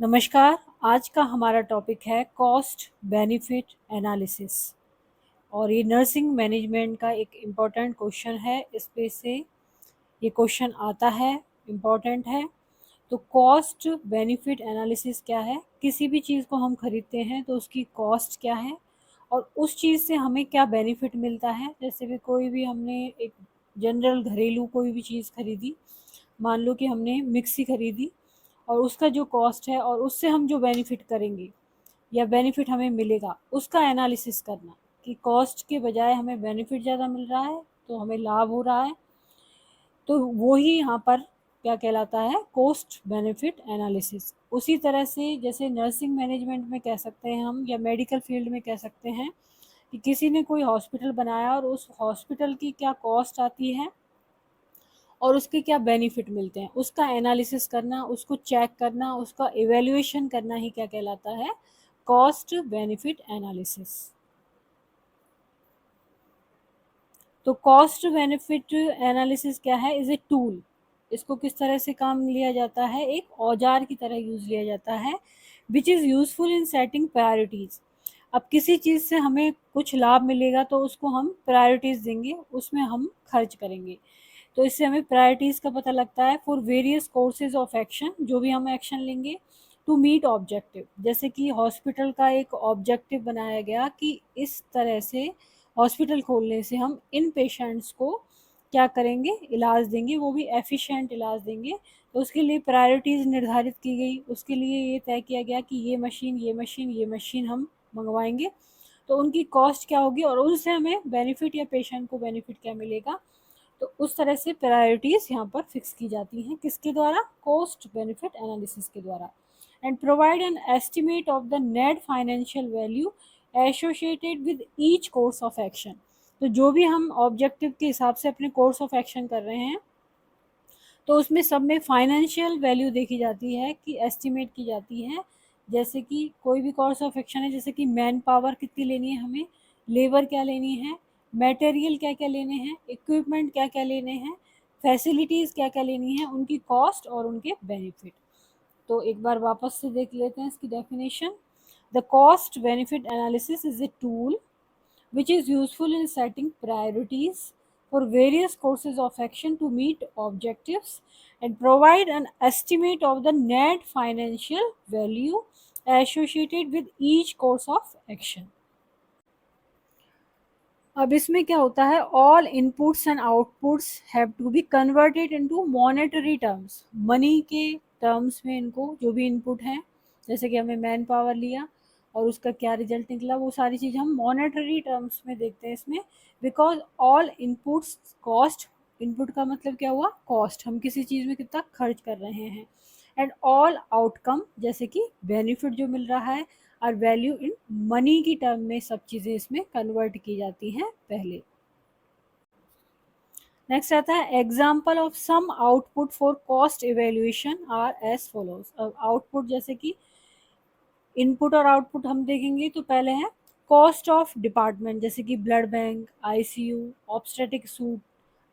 नमस्कार। आज का हमारा टॉपिक है कॉस्ट बेनिफिट एनालिसिस और ये नर्सिंग मैनेजमेंट का एक इम्पॉर्टेंट क्वेश्चन है। इस पे से ये क्वेश्चन आता है, इम्पॉर्टेंट है। तो कॉस्ट बेनिफिट एनालिसिस क्या है? किसी भी चीज़ को हम खरीदते हैं तो उसकी कॉस्ट क्या है और उस चीज़ से हमें क्या बेनिफिट मिलता है। जैसे कि कोई भी हमने एक जनरल घरेलू कोई भी चीज़ खरीदी, मान लो कि हमने मिक्सी खरीदी और उसका जो कॉस्ट है और उससे हम जो बेनिफिट करेंगे या बेनिफिट हमें मिलेगा उसका एनालिसिस करना कि कॉस्ट के बजाय हमें बेनिफिट ज़्यादा मिल रहा है तो हमें लाभ हो रहा है, तो वो ही यहाँ पर क्या कहलाता है, कॉस्ट बेनिफिट एनालिसिस। उसी तरह से जैसे नर्सिंग मैनेजमेंट में कह सकते हैं हम या मेडिकल फील्ड में कह सकते हैं कि किसी ने कोई हॉस्पिटल बनाया और उस हॉस्पिटल की क्या कॉस्ट आती है और उसके क्या बेनिफिट मिलते हैं, उसका एनालिसिस करना, उसको चेक करना, उसका इवैल्यूएशन करना ही क्या कहलाता है, कॉस्ट बेनिफिट एनालिसिस। तो कॉस्ट बेनिफिट एनालिसिस क्या है? Is a tool. इसको किस तरह से काम लिया जाता है? एक औजार की तरह यूज लिया जाता है, which is useful in setting priorities. अब किसी चीज़ से हमें कुछ लाभ मिलेगा तो उसको हम प्रायोरिटीज़ देंगे, उसमें हम खर्च करेंगे। तो इससे हमें प्रायोरिटीज़ का पता लगता है for various courses of action, जो भी हम एक्शन लेंगे टू मीट ऑब्जेक्टिव। जैसे कि हॉस्पिटल का एक ऑब्जेक्टिव बनाया गया कि इस तरह से हॉस्पिटल खोलने से हम इन पेशेंट्स को क्या करेंगे, इलाज देंगे, वो भी एफिशिएंट इलाज देंगे। तो उसके लिए प्रायोरिटीज़ निर्धारित की गई, उसके लिए ये तय किया गया कि ये मशीन ये मशीन ये मशीन हम मंगवाएंगे, तो उनकी कॉस्ट क्या होगी और उनसे हमें बेनिफिट या पेशेंट को बेनिफिट क्या मिलेगा। तो उस तरह से प्रायोरिटीज़ यहाँ पर फिक्स की जाती हैं, किसके द्वारा? कॉस्ट बेनिफिट एनालिसिस के द्वारा। And provide an estimate of the net financial value associated with each course of action. तो जो भी हम ऑब्जेक्टिव के हिसाब से अपने कोर्स ऑफ एक्शन कर रहे हैं तो उसमें सब में फाइनेंशियल वैल्यू देखी जाती है कि एस्टिमेट की जाती है। जैसे कि कोई भी कोर्स ऑफ एक्शन है, जैसे कि मैन पावर कितनी लेनी है हमें, लेबर क्या लेनी है, मटेरियल क्या क्या लेने हैं, इक्विपमेंट क्या क्या लेने हैं, फैसिलिटीज़ क्या क्या लेनी है, उनकी कॉस्ट और उनके बेनिफिट। तो एक बार वापस से देख लेते हैं इसकी definition. The cost benefit analysis is a tool which is useful in setting priorities for various courses of action to meet objectives and provide an estimate of the net financial value associated with each course of action. अब इसमें क्या होता है, all inputs and outputs have to be converted into monetary terms. Money के terms में इनको जो भी इनपुट हैं, जैसे कि हमें मैन पावर लिया और उसका क्या रिजल्ट निकला, वो सारी चीज़ हम मॉनेटरी टर्म्स में देखते हैं इसमें। Because all inputs cost, input का मतलब क्या हुआ, कॉस्ट, हम किसी चीज़ में कितना खर्च कर रहे हैं। एंड ऑल आउटकम, जैसे कि बेनिफिट जो मिल रहा है, और वैल्यू इन मनी की टर्म में सब चीज़ें इसमें कन्वर्ट की जाती हैं पहले। नेक्स्ट आता है example of some output for cost evaluation are as follows. अब आउटपुट जैसे कि इनपुट और आउटपुट हम देखेंगे तो पहले है कॉस्ट ऑफ डिपार्टमेंट, जैसे कि blood bank, ICU, obstetric suit,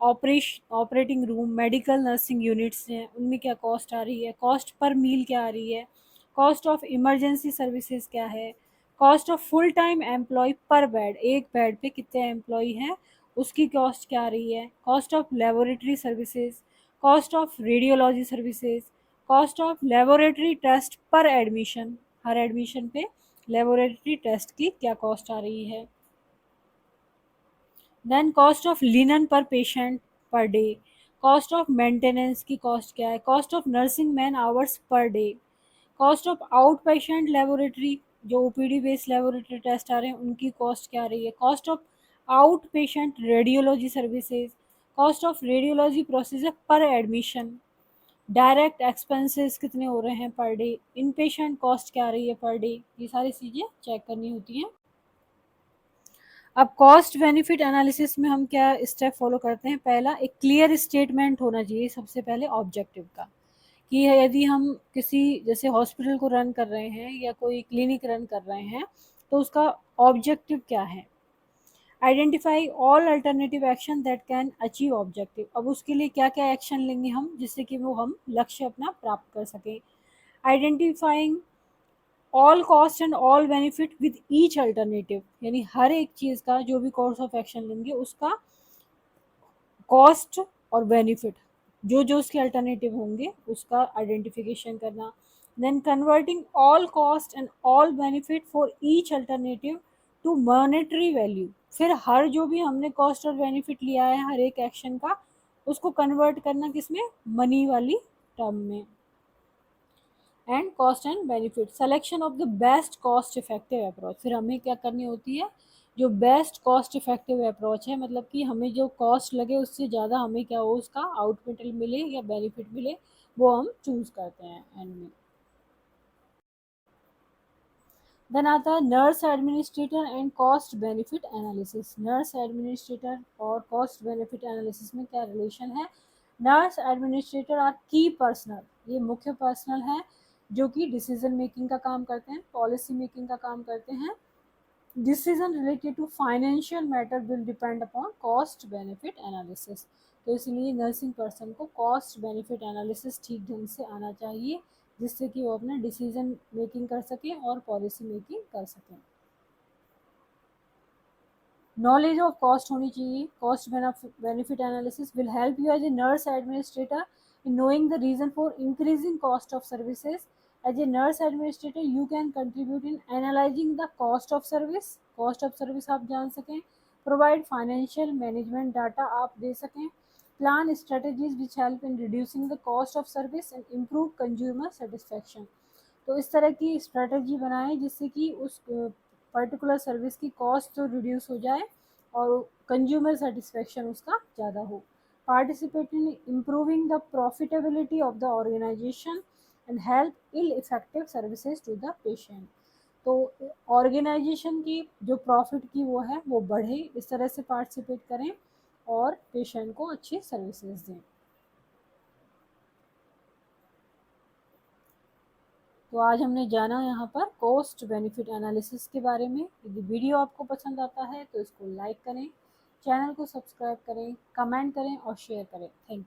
operating room, medical nursing units हैं, उनमें क्या कॉस्ट आ रही है, कॉस्ट पर मील क्या आ रही है, कॉस्ट ऑफ इमरजेंसी सर्विसेज क्या है, cost of full time employ per bed, एक बेड पे कितने एम्प्लॉय हैं उसकी कॉस्ट क्या आ रही है, cost of laboratory services, cost of radiology services, cost of laboratory test per admission, हर एडमिशन पे लेबोरेटरी टेस्ट की क्या कॉस्ट आ रही है। Then cost of linen per patient per day, cost of maintenance की कॉस्ट क्या है, cost of nursing man hours per day, cost of outpatient laboratory, जो ओपीडी बेस्ड लेबोरेटरी टेस्ट आ रहे हैं उनकी कॉस्ट क्या आ रही है, cost of out patient radiology services, cost of radiology procedure पर एडमिशन, डायरेक्ट एक्सपेंसेस कितने हो रहे हैं पर डे, इन पेशेंट कॉस्ट क्या आ रही है पर डे, ये सारी चीज़ें चेक करनी होती हैं। अब कॉस्ट बेनिफिट एनालिसिस में हम क्या स्टेप फॉलो करते हैं, पहला एक क्लियर स्टेटमेंट होना चाहिए सबसे पहले ऑब्जेक्टिव का, कि यदि हम किसी जैसे हॉस्पिटल को रन कर रहे हैं या कोई क्लिनिक रन कर रहे हैं तो उसका ऑब्जेक्टिव क्या है। Identify all alternative action that can achieve objective, अब उसके लिए क्या क्या एक्शन लेंगे हम जिससे कि वो हम लक्ष्य अपना प्राप्त कर सकें। Identifying all cost and all benefit with each alternative, यानी हर एक चीज़ का जो भी कोर्स ऑफ एक्शन लेंगे उसका कॉस्ट और बेनिफिट जो जो उसके अल्टरनेटिव होंगे उसका आइडेंटिफिकेशन करना। Then converting all cost and all benefit for each alternative to monetary value, फिर हर जो भी हमने कॉस्ट और बेनिफिट लिया है हर एक एक्शन का उसको कन्वर्ट करना किसमें, मनी वाली टर्म में। And cost and benefit selection of the best cost effective approach, फिर हमें क्या करनी होती है, जो बेस्ट कॉस्ट इफेक्टिव अप्रोच है, मतलब कि हमें जो कॉस्ट लगे उससे ज़्यादा हमें क्या हो उसका आउटपुट मिले या बेनिफिट मिले, वो हम चूज़ करते हैं एंड में। देन आता है nurse administrator and cost benefit analysis. Nurse administrator और कॉस्ट बेनिफिट एनालिसिस में क्या रिलेशन है। नर्स एडमिनिस्ट्रेटर आर की पर्सनल, ये मुख्य पर्सनल है जो कि डिसीजन मेकिंग का काम करते हैं, पॉलिसी मेकिंग का काम करते हैं। Decision related to financial matter will depend upon cost benefit analysis, तो इसलिए नर्सिंग पर्सन को कॉस्ट बेनिफिट एनालिसिस ठीक ढंग से आना चाहिए जिससे कि वो अपना डिसीजन मेकिंग कर सकें और पॉलिसी मेकिंग कर सकें। नॉलेज ऑफ कॉस्ट होनी चाहिए। Cost benefit analysis will help you as a nurse administrator in knowing the reason for increasing cost of services. As a nurse administrator you can contribute in analyzing the cost of service, cost of service आप जान सकें, provide financial management data आप दे सकें, plan strategies which help in reducing the cost of service and improve consumer satisfaction, तो इस तरह की strategy बनाएं जिससे कि उस पर्टिकुलर सर्विस की कॉस्ट तो रिड्यूस हो जाए और कंज्यूमर सेटिस्फेक्शन उसका ज़्यादा हो। Participate in improving the profitability of the organisation and help ill effective services to the patient, तो ऑर्गेनाइजेशन की जो प्रॉफिट की वो है वो बढ़े, इस तरह से पार्टिसिपेट करें और पेशेंट को अच्छी सर्विसेज दें। तो आज हमने जाना यहाँ पर कॉस्ट बेनिफिट एनालिसिस के बारे में। यदि वीडियो आपको पसंद आता है तो इसको लाइक करें, चैनल को सब्सक्राइब करें, कमेंट करें और शेयर करें। Thank you.